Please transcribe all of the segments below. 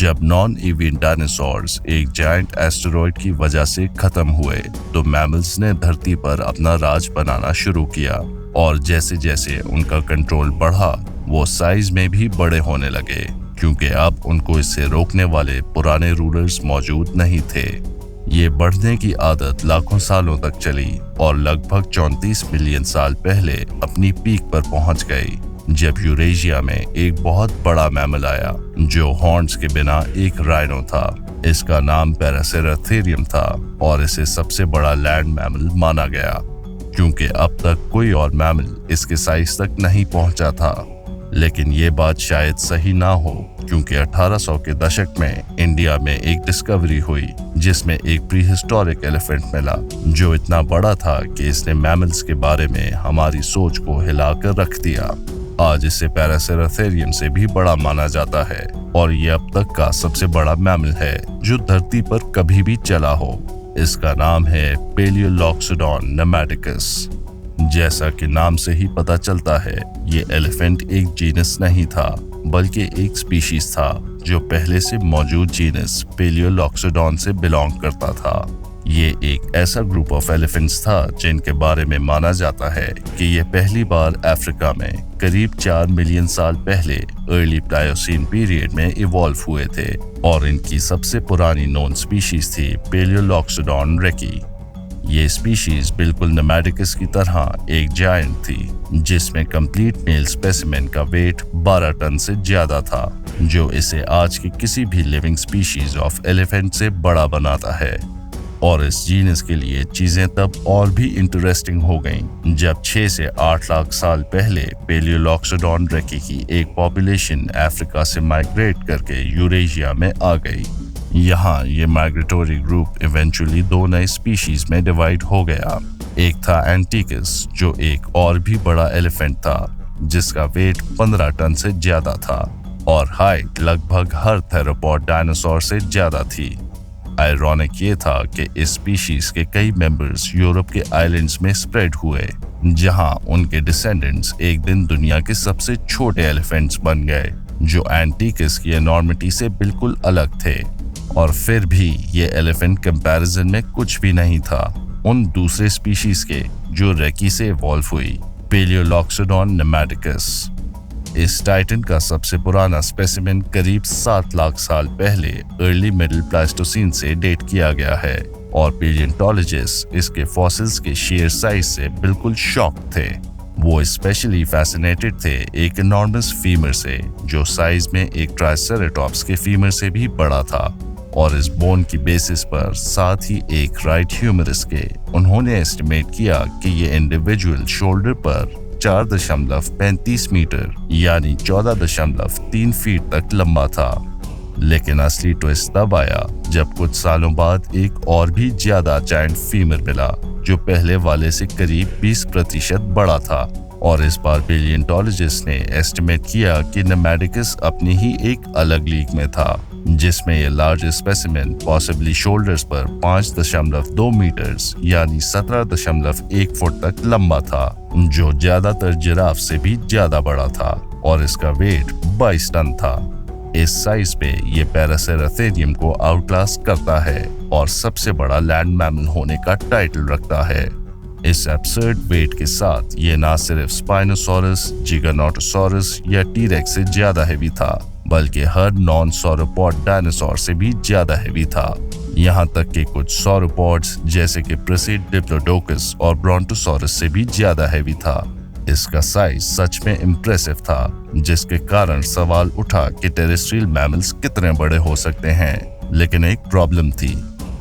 जब non avian dinosaurs एक giant asteroid की वजह से खत्म हुए तो मैमल्स ने धरती पर अपना राज बनाना शुरू किया और जैसे जैसे उनका कंट्रोल बढ़ा वो साइज में भी बड़े होने लगे क्योंकि अब उनको इससे रोकने वाले पुराने रूलर्स मौजूद नहीं थे। ये बढ़ने की आदत लाखों सालों तक चली और लगभग 34 मिलियन साल पहले अपनी पीक पर पहुंच गई जब यूरेशिया में एक बहुत बड़ा मैमल आया जो हॉर्न्स के बिना एक राइनो था। इसका नाम पैरासेराथेरियम था और इसे सबसे बड़ा लैंड मैमल माना गया क्योंकि अब तक कोई और मैमल इसके साइज तक नहीं पहुंचा था। लेकिन ये बात शायद सही ना हो क्योंकि 1800 के दशक में इंडिया में एक डिस्कवरी हुई जिसमें एक प्रीहिस्टोरिक एलिफेंट मिला जो इतना बड़ा था कि इसने मैमल्स के बारे में हमारी सोच को हिलाकर रख दिया। आज इसे पैरासेराथेरियम से भी बड़ा माना जाता है और ये अब तक का सबसे बड़ा मैमल है जो धरती पर कभी भी चला हो। इसका नाम है पैलियोलॉक्सोडॉन नेमैटिकस। जैसा कि नाम से ही पता चलता है ये एलिफेंट एक जीनस नहीं था बल्कि एक स्पीशीज था जो पहले से मौजूद जीनस पैलियोलॉक्सोडॉन से बिलोंग करता था। ये एक ऐसा ग्रुप ऑफ एलिफेंट्स था जिनके बारे में माना जाता है कि ये पहली बार अफ्रीका में करीब 4 मिलियन साल पहले अर्ली प्लायोसीन पीरियड में इवॉल्व हुए थे और इनकी सबसे पुरानी नोन स्पीशीज थी पैलियोलॉक्सोडॉन रेकी। ये स्पीशीज बिल्कुल नेमैटिकस की तरह एक जायंट थी जिसमें कंप्लीट मेल स्पेसिमेन का वेट 12 टन से ज्यादा था जो इसे आज की किसी भी लिविंग स्पीशीज ऑफ एलिफेंट से बड़ा बनाता है। और इस जीनस के लिए चीजें तब और भी इंटरेस्टिंग हो गईं जब 6 से 8 लाख साल पहले पैलियोलॉक्सोडॉन रेकी की एक पॉपुलेशन अफ्रीका से माइग्रेट करके यूरेशिया में आ गई। यहाँ ये माइग्रेटोरी ग्रुप इवेंचुअली 2 नए स्पीशीज में डिवाइड हो गया। एक था एंटिकस जो एक और भी बड़ा एलिफेंट था जिसका वेट 15 टन से ज्यादा था और हाइट लगभग हर थेरोपॉड डायनासोर से ज्यादा थी। आयरॉनिक ये था कि इस स्पीशीज के कई मेंबर्स यूरोप के आइलैंड्स में स्प्रेड हुए जहां उनके डिसेंडेंट्स एक दिन दुनिया के सबसे छोटे एलिफेंट्स बन गए जो एंटिकस की एनॉर्मिटी से बिल्कुल अलग थे। और फिर भी ये एलिफेंट कंपैरिजन में कुछ भी नहीं था उन दूसरे स्पीशीज के जो रेकी से इवॉल्व हुई पैलियोलॉक्सोडॉन नेमैटिकस। इस टाइटन का सबसे पुराना स्पेसिमेन करीब 7 लाख साल पहले अर्ली मिडिल प्लास्टोसीन से डेट किया गया है और पैलियोंटोलॉजिस्ट इसके फॉसिल्स के शेयर साइज से बिल्कुल शॉक थे। वो स्पेशली फैसिनेटेड थे एक एनॉर्मस फीमर से जो साइज में एक ट्राइसेराटॉप्स के फीमर से भी बड़ा था और इस बोन की बेसिस पर साथ ही एक राइट ह्यूमरस के उन्होंने एस्टिमेट किया कि ये इंडिविजुअल शोल्डर पर 4.35 मीटर यानी 14.3 फीट तक लंबा था। लेकिन असली ट्विस्ट तब आया जब कुछ सालों बाद एक और भी ज्यादा जायंट फीमर मिला जो पहले वाले से करीब 20% बड़ा था और इस बार पैलियोंटोलॉजिस्ट ने एस्टिमेट किया कि नेमैटिकस अपनी ही एक अलग लीग में था जिसमें ये लार्ज स्पेसिमेन पॉसिबली शोल्डर्स पर 5.2 मीटर्स यानी 17.1 फुट तक लंबा था जो ज्यादातर जिराफ से भी ज्यादा बड़ा था और इसका वेट 22 टन था। इस साइज पे ये पैरासेराथेरियम को आउटक्लास करता है और सबसे बड़ा लैंड मैमल होने का टाइटल रखता है। इस एब्सर्ड वेट के साथ ये ना सिर्फ स्पाइनोसॉरस, जिगानोटोसॉरस या टीरेक्स से ज्यादा हेवी था बल्कि हर नॉन सॉरोपॉड डायनासोर से भी ज्यादा हेवी था। यहाँ तक कि कुछ सॉरोपॉड्स जैसे कि प्रेसिड, डिप्लोडोकस और ब्रोंटोसॉरस से भी ज्यादा हेवी था। इसका साइज सच में इम्प्रेसिव था जिसके कारण सवाल उठा कि टेरेस्ट्रियल मैमल्स कितने बड़े हो सकते हैं। लेकिन एक प्रॉब्लम थी,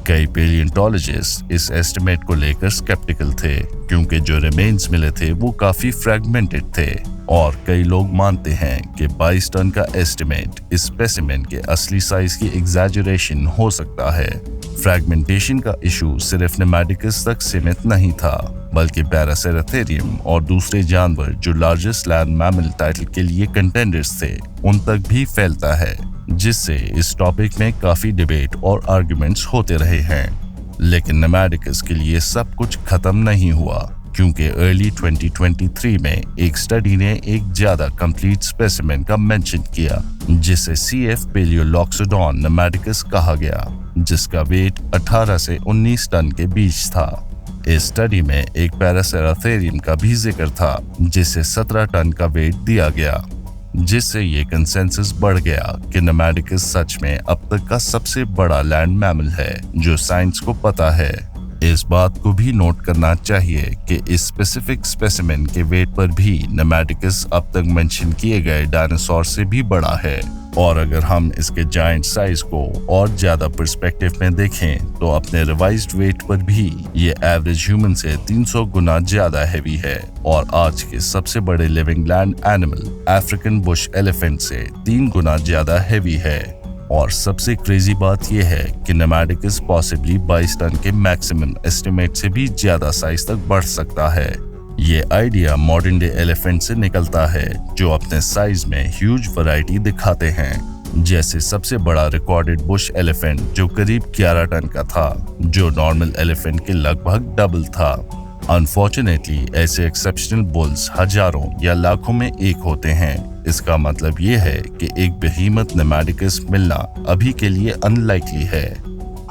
कई पैलियोंटोलॉजिस्ट इस एस्टिमेट को लेकर स्केप्टिकल थे क्योंकि जो रिमेन्स मिले थे वो काफी फ्रैगमेंटेड थे और कई लोग मानते हैं कि 22 टन का एस्टिमेट इस स्पेसिमेन के असली साइज की एग्जैजरेशन हो सकता है। फ्रैगमेंटेशन का इशू सिर्फ नेमैटिकस तक सीमित नहीं था बल्कि पैरासेराथेरियम और दूसरे जानवर जो लार्जेस्ट लैंड मैमल टाइटल के लिए कंटेंडर्स थे उन तक भी फैलता है जिससे इस टॉपिक में काफी डिबेट और आर्गुमेंट्स होते रहे हैं। लेकिन नेमैटिकस के लिए सब कुछ खत्म नहीं हुआ क्योंकि अर्ली 2023 में एक स्टडी ने एक ज्यादा कंप्लीट स्पेसिमेन का मेंशन किया जिसे CF Paleoloxodon nematicus कहा गया, जिसका वेट 18 से 19 टन के बीच था। इस स्टडी में एक पैरासेराथेरियम का भी जिक्र था जिसे 17 टन का वेट दिया गया, जिससे ये कंसेंसस बढ़ गया कि नेमैटिकस सच में अब तक का सबसे बड़ा लैंड मैमल है जो साइंस को पता है। इस बात को भी नोट करना चाहिए कि इस स्पेसिफिक स्पेसिमेन के वेट पर भी नेमैटिकस अब तक मेंशन किए गए डायनासोर से भी बड़ा है। और अगर हम इसके जायंट साइज को और ज्यादा पर्सपेक्टिव में देखें तो अपने रिवाइज्ड वेट पर भी ये एवरेज ह्यूमन से 300 गुना ज्यादा हैवी है और आज के सबसे बड़े living land animal African bush elephant से 3 गुना ज्यादा हैवी है। और सबसे क्रेजी बात यह है कि नेमैटिकस पॉसिबली 22 टन के मैक्सिमम एस्टिमेट से भी ज्यादा साइज तक बढ़ सकता है। ये आइडिया मॉडर्न डे एलिफेंट से निकलता है जो अपने साइज में ह्यूज वैरायटी दिखाते हैं, जैसे सबसे बड़ा रिकॉर्डेड बुश एलिफेंट जो करीब 11 टन का था, जो नॉर्मल एलिफेंट के लगभग डबल था। अनफॉर्चुनेटली ऐसे एक्सेप्शनल बुल्स हजारों या लाखों में एक होते हैं। इसका मतलब ये है कि एक बेहीमत नेमैटिकस मिलना अभी के लिए अनलाइकली है।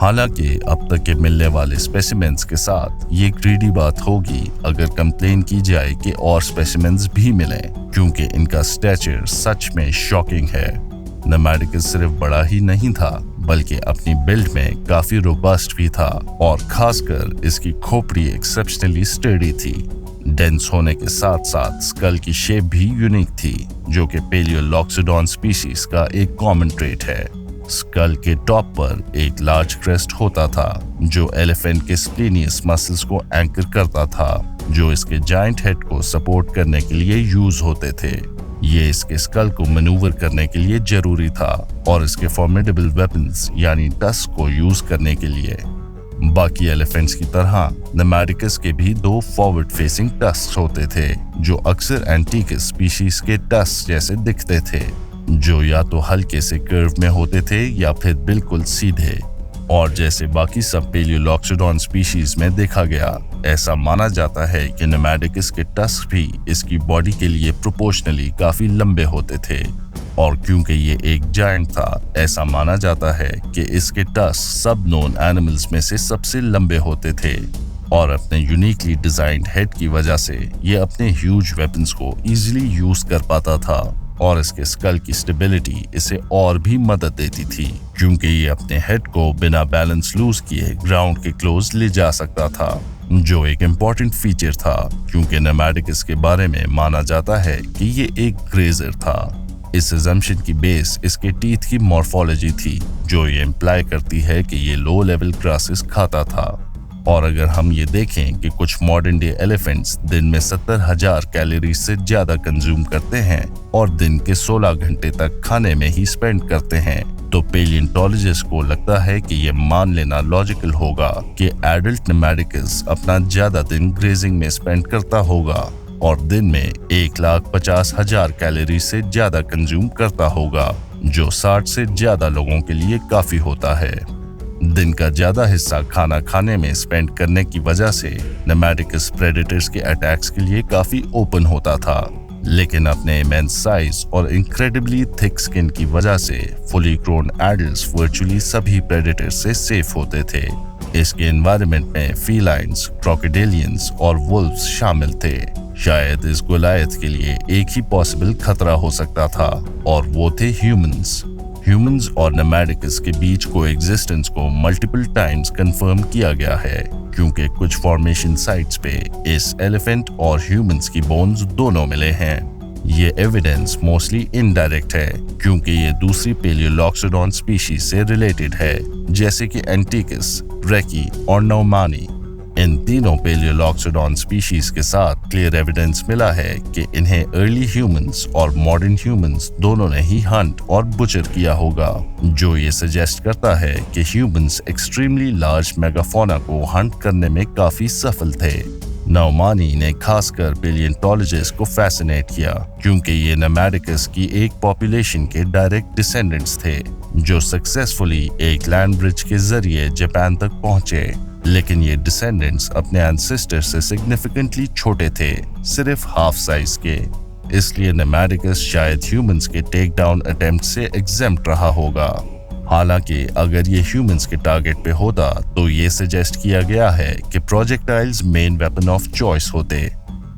हालांकि अब तक के मिलने वाले स्पेसिमेंस के साथ ये ग्रीडी बात होगी अगर कंप्लेन की जाए कि और स्पेसिमेंस भी मिलें, क्योंकि इनका स्टैचर सच में शॉकिंग है। नेमैटिकस सिर्फ बड़ा ही नहीं था बल्कि अपनी बिल्ड में काफी रोबस्ट भी था और खासकर इसकी खोपड़ी एक्सेप्शनली स्टर्डी थी। डेंस होने के साथ साथ स्कल की शेप भी यूनिक थी, जो कि पेलियोलॉक्सोडॉन स्पीशीज का एक कॉमन ट्रेट है। स्कल के टॉप पर एक लार्ज क्रेस्ट होता था जो एलिफेंट के स्प्लेनियस मसल्स को एंकर करता था, जो इसके जायंट हेड को सपोर्ट करने के लिए यूज होते थे। ये इसके स्कल को मैन्यूवर करने के लिए जरूरी था और इसके फॉर्मिडेबल वेपन्स यानी टस्क को यूज करने के लिए। बाकी एलिफेंट्स की तरह नेमैटिकस के भी 2 फॉरवर्ड फेसिंग टस्क होते थे जो अक्सर एंटीकस स्पीशीज के टस्क जैसे दिखते थे, जो या तो हल्के से कर्व में होते थे या फिर बिल्कुल सीधे। और जैसे बाकी सब पेलियोलॉक्सोडॉन स्पीशीज में देखा गया, ऐसा माना जाता है कि नेमैटिकस के टस्क भी इसकी बॉडी के लिए प्रोपोर्शनली काफी लंबे होते थे। और क्योंकि ये एक जायंट था, ऐसा माना जाता है कि इसके टस्क सब नोन एनिमल्स में से सबसे लंबे होते थे। और अपने यूनिकली डिजाइन्ड हेड की वजह से ये अपने ह्यूज वेपन्स को इजीली यूज कर पाता था और इसके स्कल की स्टेबिलिटी इसे और भी मदद देती थी, क्योंकि ये अपने हेड को बिना बैलेंस लूज किए ग्राउंड के क्लोज ले जा सकता था, जो एक इम्पॉर्टेंट फीचर था क्योंकि नेमैटिकस के बारे में माना जाता है कि ये एक ग्रेजर था। इस अजम्पशन की बेस इसके टीथ की मॉर्फोलॉजी थी, जो ये इम्प्लाई करती है कि ये लो लेवल ग्रासेस खाता था। और अगर हम ये देखें कि कुछ मॉडर्न डे एलिफेंट्स दिन में 70,000 कैलोरी से ज्यादा कंज्यूम करते हैं और दिन के 16 घंटे तक खाने में ही स्पेंड करते हैं, तो पेलियोंटोलॉजिस्ट को लगता है कि ये मान लेना लॉजिकल होगा कि एडल्ट नेमैटिकस अपना ज्यादा दिन ग्रेजिंग में स्पेंड करता होगा और दिन में 1,50,000 कैलोरी से ज्यादा कंज्यूम करता होगा, जो 60 से ज्यादा लोगों के लिए काफी होता है। दिन का ज्यादा हिस्सा खाना खाने में स्पेंड करने की वजह से नेमैटिकस प्रेडेटर्स के अटैक्स के लिए काफी ओपन होता था, लेकिन अपने इमेंस साइज और इनक्रेडिबली थिक स्किन की वजह से फुली ग्रोन एडल्ट्स वर्चुअली सभी प्रेडेटर्स से सेफ होते थे। इसके एनवायरनमेंट में फीलाइंस, क्रोकोडिलियंस और वुल्व्स शामिल थे। शायद इस गोलायत के लिए एक ही पॉसिबल खतरा हो सकता था और वो थे ह्यूमंस और नेमैटिकस के बीच को एग्जिस्टेंस को मल्टीपल टाइम्स कंफर्म किया गया है, क्योंकि कुछ फॉर्मेशन साइट्स पे इस एलिफेंट और ह्यूमंस की बोन्स दोनों मिले हैं। ये एविडेंस मोस्टली इनडायरेक्ट है, क्योंकि ये दूसरी पेलियोलॉक्सोडॉन स्पीशीज से रिलेटेड है, जैसे कि एंटीकस, ब्रेकी और नौमानी। इन तीनों पेलियोलॉक्सोडॉन स्पीशीज के साथ क्लियर एविडेंस मिला है कि इन्हें अर्ली ह्यूमंस और मॉडर्न ह्यूमंस दोनों ने ही हंट और बुचर किया होगा, जो ये सजेस्ट करता है कि ह्यूमंस एक्सट्रीमली लार्ज मेगाफोना को हंट करने में काफी सफल थे। नौमानी ने खासकर पेलियोंटोलॉजिस्ट को फैसिनेट किया, क्योंकि ये नेमैटिकस की एक पॉपुलेशन के डायरेक्ट डिसेंडेंट्स थे जो सक्सेसफुली एक लैंड ब्रिज के जरिए जापान तक पहुंचे। लेकिन ये डिसेंडेंट्स अपने एंसेस्टर से सिग्निफिकेंटली छोटे थे, सिर्फ हाफ साइज के। इसलिए नेमैटिकस शायद ह्यूमंस के टेक डाउन अटेम्प्ट से एग्जेम्प्ट रहा होगा। हालांकि अगर ये ह्यूमंस के टारगेट पे होता तो ये सजेस्ट किया गया है कि projectiles main weapon of choice होते।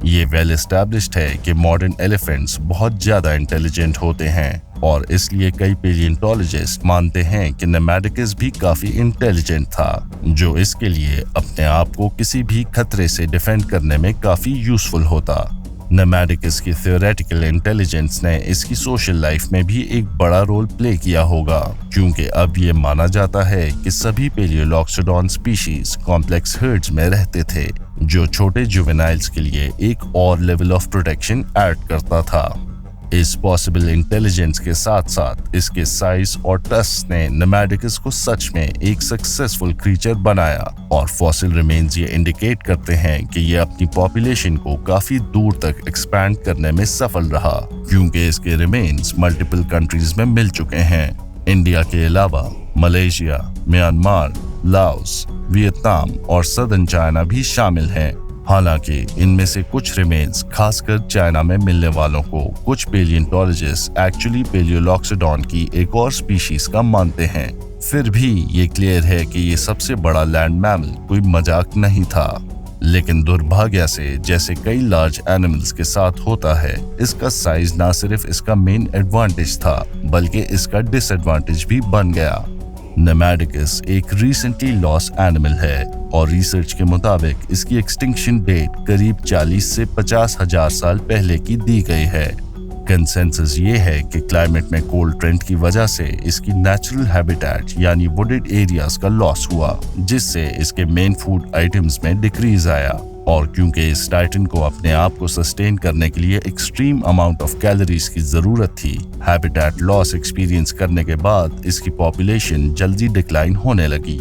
ये वेल एस्टैब्लिश्ड है कि मॉडर्न एलिफेंट्स बहुत ज्यादा इंटेलिजेंट होते हैं और इसलिए कई पेलियोंटोलॉजिस्ट मानते हैं कि नेमैटिकस भी काफी इंटेलिजेंट था, जो इसके लिए अपने आप को किसी भी खतरे से डिफेंड करने में काफी यूजफुल होता। नेमैटिकस की थ्योरेटिकल इंटेलिजेंस ने इसकी सोशल लाइफ में भी एक बड़ा रोल प्ले किया होगा, क्योंकि अब ये माना जाता है कि सभी पेलियोलॉक्सोडॉन स्पीशीज कॉम्प्लेक्स हर्ड्स में रहते थे, जो छोटे जुवेनाइल्स के लिए एक और लेवल ऑफ प्रोटेक्शन ऐड करता था। इस पॉसिबल इंटेलिजेंस के साथ साथ इसके साइज और टस्ट ने नेमैटिकस को सच में एक सक्सेसफुल क्रीचर बनाया, और फॉसिल रिमेन्स ये इंडिकेट करते हैं कि ये अपनी पॉपुलेशन को काफी दूर तक एक्सपैंड करने में सफल रहा, क्योंकि इसके रिमेन्स मल्टीपल कंट्रीज में मिल चुके हैं। इंडिया के अलावा मलेशिया, म्यांमार, लाओस, वियतनाम और सदर्न चाइना भी शामिल हैं। हालांकि इनमें से कुछ रिमेन्स खासकर चाइना में मिलने वालों को कुछ पेलियोंटोलॉजिस्ट एक्चुअली पेलियोलॉक्सोडॉन की एक और स्पीशीज का मानते हैं। फिर भी ये क्लियर है कि ये सबसे बड़ा लैंड मैमल कोई मजाक नहीं था। लेकिन दुर्भाग्य से जैसे कई लार्ज एनिमल्स के साथ होता है, इसका साइज ना सिर्फ इसका मेन एडवांटेज था बल्कि इसका डिसएडवांटेज भी बन गया। नेमैटिकस एक रिसेंटली लॉस एनिमल है और रिसर्च के मुताबिक इसकी एक्सटिंक्शन डेट करीब 40 से 50,000 साल पहले की दी गई है। कंसेंसस ये है कि क्लाइमेट में कोल्ड ट्रेंड की वजह से इसकी नेचुरल हैबिटेट यानी वुडेड एरियाज का लॉस हुआ, जिससे इसके मेन फूड आइटम्स में डिक्रीज आया। और क्योंकि इस टाइटन को अपने आप को सस्टेन करने के लिए एक्सट्रीम अमाउंट ऑफ कैलोरीज की जरूरत थी, हैबिटेट लॉस एक्सपीरियंस करने के बाद इसकी पॉपुलेशन जल्दी डिक्लाइन होने लगी।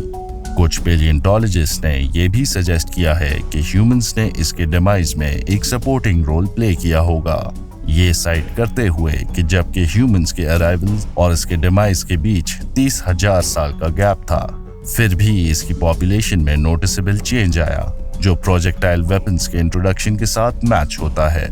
कुछ पेलियोंटोलॉजिस्ट ने यह भी सजेस्ट किया है कि ह्यूमंस ने इसके डिमाइज में एक सपोर्टिंग रोल प्ले किया होगा, ये साइट करते हुए कि जबकि ह्यूमंस के अराइवल और इसके डिमाइज के बीच 30,000 साल का गैप था, फिर भी इसकी पॉपुलेशन में नोटिसेबल चेंज आया, जो प्रोजेक्टाइल वेपन्स के इंट्रोडक्शन के साथ मैच होता है।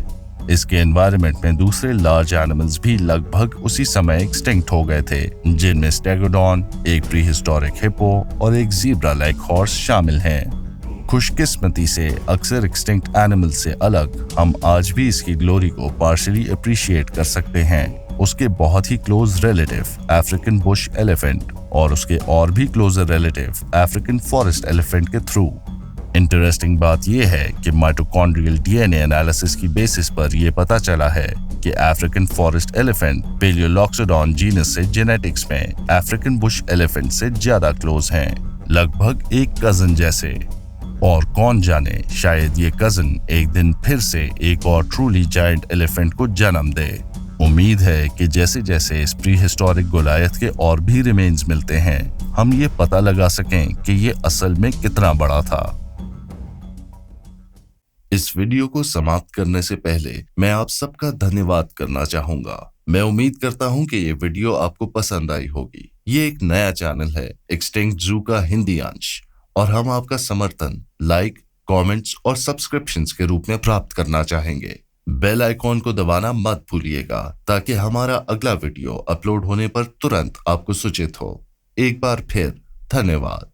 इसके एनवायरनमेंट में दूसरे लार्ज एनिमल्स भी लगभग उसी समय एक्सटिंक्ट हो गए थे, जिनमें स्टेगोडॉन, एक प्रीहिस्टोरिक हिप्पो और एक ज़ीब्रा लाइक हॉर्स शामिल हैं। खुशकिस्मती से अक्सर एक्सटिंक्ट एनिमल से अलग हम आज भी इसकी ग्लोरी को पार्शली अप्रिशिएट कर सकते हैं। उसके बहुत ही close relative African bush elephant और उसके और भी closer relative African forest elephant के थ्रू। इंटरेस्टिंग बात यह है कि माइटोकॉन्ड्रियल डीएनए एनालिसिस की बेसिस पर यह पता चला है कि African forest elephant Palaeoloxodon genus से जेनेटिक्स में अफ्रीकन बुश एलिफेंट से ज्यादा क्लोज हैं, लगभग एक कजन जैसे। और कौन जाने, शायद ये कजन एक दिन फिर से एक और ट्रूली जायंट एलिफेंट को जन्म दे। उम्मीद है कि जैसे जैसे इस प्री हिस्टोरिक गोलायत के और भी रिमेन्स मिलते हैं, हम ये पता लगा सकें कि ये असल में कितना बड़ा था। इस वीडियो को समाप्त करने से पहले मैं आप सबका धन्यवाद करना चाहूंगा। मैं उम्मीद करता हूं कि ये वीडियो आपको पसंद आई होगी। ये एक नया चैनल है एक्सटिंक्ट ज़ू का हिंदी अंश, और हम आपका समर्थन लाइक, कमेंट्स और सब्सक्रिप्शंस के रूप में प्राप्त करना चाहेंगे। बेल आइकॉन को दबाना मत भूलिएगा ताकि हमारा अगला वीडियो अपलोड होने पर तुरंत आपको सूचित हो। एक बार फिर धन्यवाद।